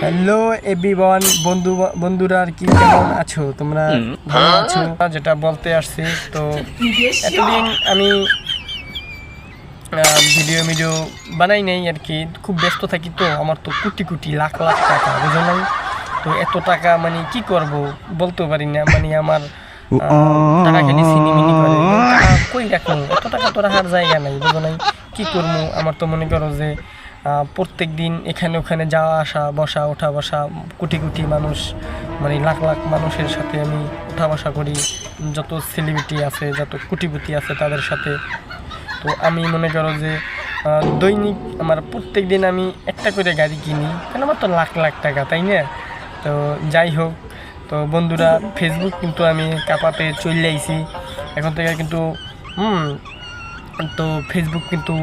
Hello everyone, বন্ধুরা কি কেমন আছো তোমরা? ভালো আছো? যেটা বলতে আসছি, তো এতদিন আমি ভিডিও বানাই নাই আর কি, খুব ব্যস্ত থাকি। তো আমার তো কোটি লাখ টাকা, বুঝো নাই? তো এত টাকা মানে কি করব বলতে পারি না, মানে আমার টাকা খালি সিনিমিনি করে, কই রাখবো? এত টাকা তো রাখার জায়গা নাই, বুঝো নাই? কি করবো? আমার তো মনে করো যে প্রত্যেক দিন এখানে ওখানে যাওয়া আসা, বসা ওঠা বসা, কোটি মানুষ, মানে লাখ মানুষের সাথে আমি ওঠা বসা করি, যত সেলিব্রিটি আছে, যত কোটিপতি আছে তাদের সাথে। তো আমি মনে করো যে দৈনিক আমার প্রত্যেক দিন আমি একটা করে গাড়ি কিনি, কারণ আমার তো লাখ টাকা, তাই না? তো যাই হোক, তো বন্ধুরা ফেসবুক কিন্তু আমি কাপাতে চলে আইছি এখন থেকে, কিন্তু তো ফেসবুক কিন্তু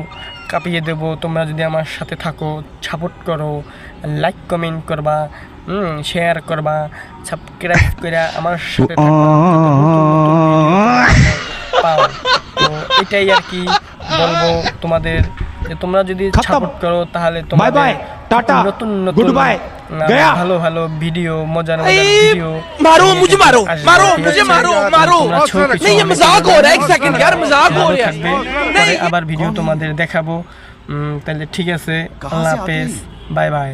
কাঁপিয়ে দেবো। তোমরা যদি আমার সাথে থাকো, সাপোর্ট করো, লাইক কমেন্ট করবা, শেয়ার করবা, সাবস্ক্রাইব করে আমার সাথে থাকো, পাও। তো এটাই আর কি বলবো তোমাদের, যে তোমরা যদি সাপোর্ট করো তাহলে তোমাদের নতুন ভালো ভিডিও, মজার ভিডিও। मारो मुझे, मारो नहीं, ये मजाक हो रहा है, एक सेकंड यार, मजाक हो रहा है। আবার ভিডিও তোমাদের দেখাবো। তাহলে ঠিক আছে, আল্লাহ হাফেজ, বাই।